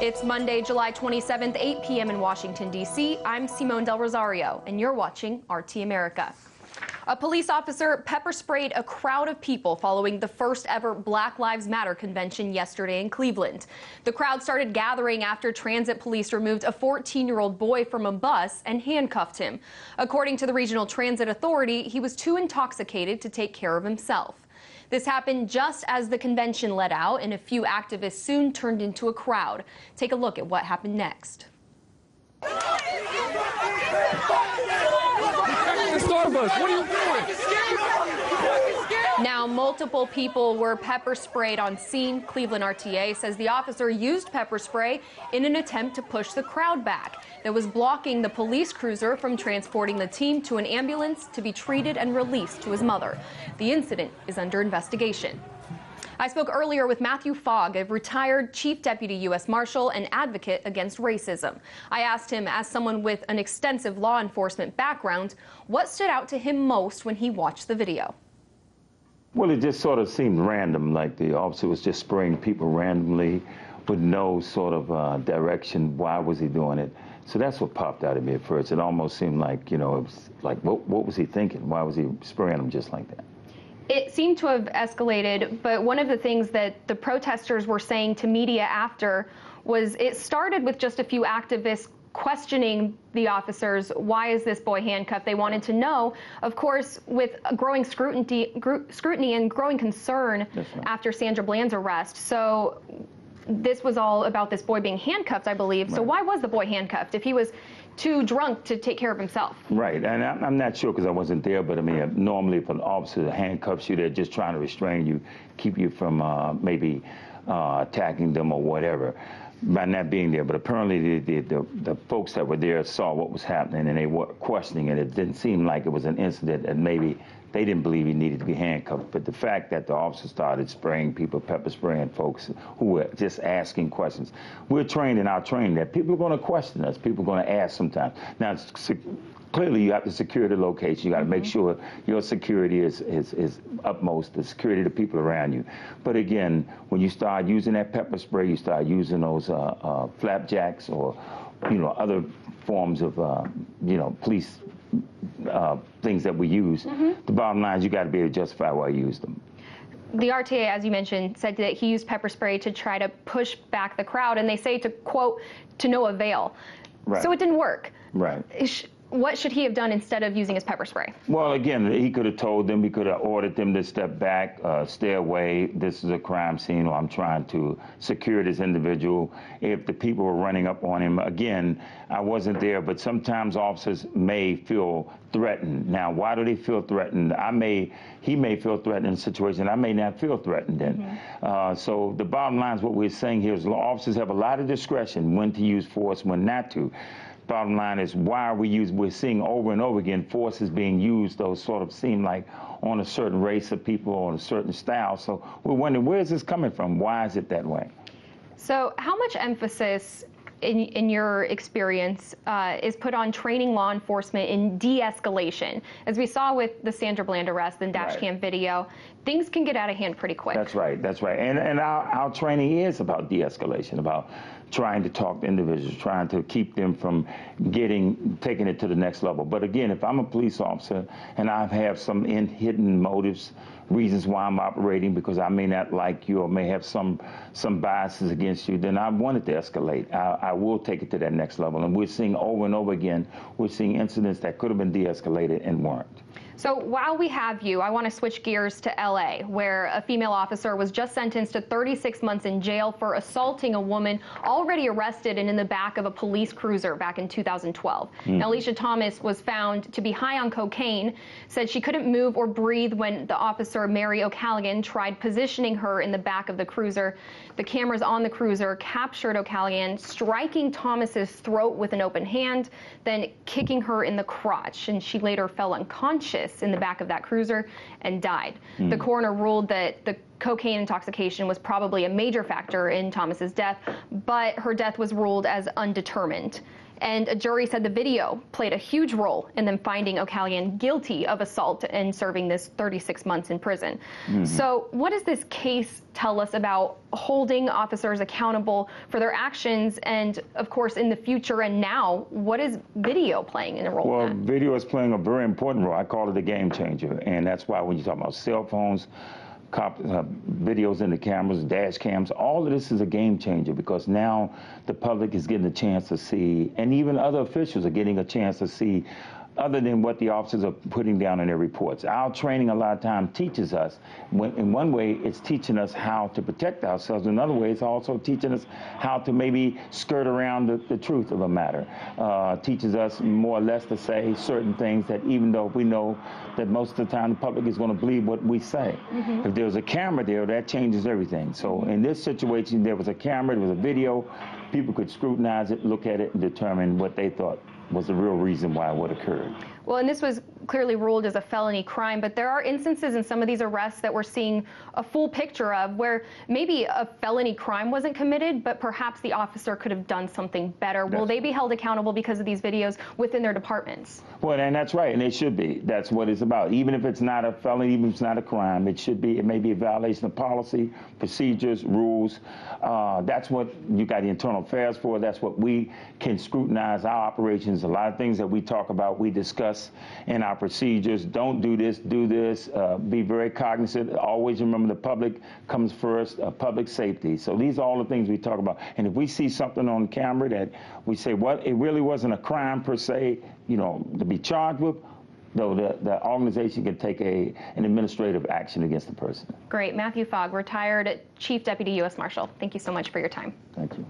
It's Monday, July 27th, 8 p.m. in Washington, D.C. I'm Simone Del Rosario, and you're watching RT America. A police officer pepper sprayed a crowd of people following the first ever Black Lives Matter convention yesterday in Cleveland. The crowd started gathering after transit police removed a 14-year-old boy from a bus and handcuffed him. According to the Regional Transit Authority, he was too intoxicated to take care of himself. This happened just as the convention let out, and a few activists soon turned into a crowd. Take a look at what happened next. Now, multiple people were pepper sprayed on scene. Cleveland RTA says the officer used pepper spray in an attempt to push the crowd back that was blocking the police cruiser from transporting the team to an ambulance to be treated and released to his mother. The incident is under investigation. I spoke earlier with Mathew Fogg, a retired Chief Deputy U.S. Marshal and advocate against racism. I asked him, as someone with an extensive law enforcement background, what stood out to him most when he watched the video. Well, it just sort of seemed random, like the officer was just spraying people randomly with no sort of direction. Why was he doing it? So that's what popped out at me at first. It almost seemed like, you know, it was like, what was he thinking? Why was he spraying them just like that? It seemed to have escalated, but one of the things that the protesters were saying to media after was it started with just a few activists questioning the officers. Why is this boy handcuffed? They wanted to know, of course, with growing scrutiny and growing concern after Sandra Bland's arrest. So this was all about this boy being handcuffed, I believe. Right. So why was the boy handcuffed if he was too drunk to take care of himself? Right, and I'm not sure because I wasn't there, but I mean, normally if an officer handcuffs you, they're just trying to restrain you, keep you from maybe attacking them or whatever, by not being there. But apparently the folks that were there saw what was happening and they were questioning it. It didn't seem like it was an incident that maybe they didn't believe he needed to be handcuffed. But the fact that the officer started spraying people, pepper spraying folks who were just asking questions. We're trained in our training that people are going to question us. People are going to ask sometimes. Now, clearly you have to secure the location. You got to make sure your security is utmost, the security of the people around you. But again, when you start using that pepper spray, you start using those flapjacks or, you know, other forms of, you know, police things that we use. The bottom line is you got to be able to justify why you use them. The RTA, as you mentioned, said that he used pepper spray to try to push back the crowd, and they say to, quote, to no avail. Right. So it didn't work. Right. What should he have done instead of using his pepper spray? Well, again, he could have told them, he could have ordered them to step back, stay away. This is a crime scene, or I'm trying to secure this individual. If the people were running up on him, again, I wasn't there, but sometimes officers may feel threatened. Now, why do they feel threatened? He may feel threatened in a situation, I may not feel threatened in. So the bottom line is what we're saying here is officers have a lot of discretion when to use force, when not to. Bottom line is, why are we're seeing over and over again forces being used, those sort of seem like on a certain race of people or on a certain style. So we're wondering, where is this coming from? Why is it that way? So how much emphasis in your experience is put on training law enforcement in de-escalation? As we saw with the Sandra Bland arrest and dash cam video, things can get out of hand pretty quick. That's right, that's right. And our training is about de-escalation, about trying to talk to individuals, trying to keep them from taking it to the next level. But again, if I'm a police officer and I have some hidden motives, reasons why I'm operating, because I may not like you or may have some biases against you, then I want it to escalate. I will take it to that next level. And we're seeing over and over again, we're seeing incidents that could have been de-escalated and weren't. So while we have you, I want to switch gears to LA, where a female officer was just sentenced to 36 months in jail for assaulting a woman already arrested and in the back of a police cruiser back in 2012. Now, Alicia Thomas was found to be high on cocaine, said she couldn't move or breathe when the officer, Mary O'Callaghan, tried positioning her in the back of the cruiser. The cameras on the cruiser captured O'Callaghan striking Thomas's throat with an open hand, then kicking her in the crotch, and she later fell unconscious in the back of that cruiser and died. The coroner ruled that the cocaine intoxication was probably a major factor in Thomas's death, but her death was ruled as undetermined. And a jury said the video played a huge role in them finding O'Callaghan guilty of assault and serving this 36 months in prison. So what does this case tell us about holding officers accountable for their actions, and of course in the future and now, what is video playing in a role? Well, in that? video is playing a very important role. I call it a game changer, and that's why when you talk about cell phones, videos in the cameras, dash cams, all of this is a game changer, because now the public is getting a chance to see, and even other officials are getting a chance to see other than what the officers are putting down in their reports. Our training a lot of times teaches us, in one way, it's teaching us how to protect ourselves. In another way, it's also teaching us how to maybe skirt around the truth of a matter. Teaches us more or less to say certain things that, even though we know that most of the time the public is going to believe what we say. If there was a camera there, that changes everything. So in this situation, there was a camera, there was a video. People could scrutinize it, look at it, and determine what they thought was the real reason why what occurred. Well, and this was clearly ruled as a felony crime, but there are instances in some of these arrests that we're seeing a full picture of where maybe a felony crime wasn't committed, but perhaps the officer could have done something better. Will they be held accountable because of these videos within their departments? Well, and that's right, and it should be. That's what it's about. Even if it's not a felony, even if it's not a crime, it should be. It may be a violation of policy, procedures, rules. That's what you got the internal affairs for. That's what we can scrutinize our operations. A lot of things that we talk about, we discuss in our procedures. Don't do this, do this. Be very cognizant. Always remember the public comes first, public safety. So these are all the things we talk about. And if we see something on camera that we say, well, it really wasn't a crime per se, you know, to be charged with, though the organization can take an administrative action against the person. Great. Mathew Fogg, retired Chief Deputy U.S. Marshal. Thank you so much for your time. Thank you.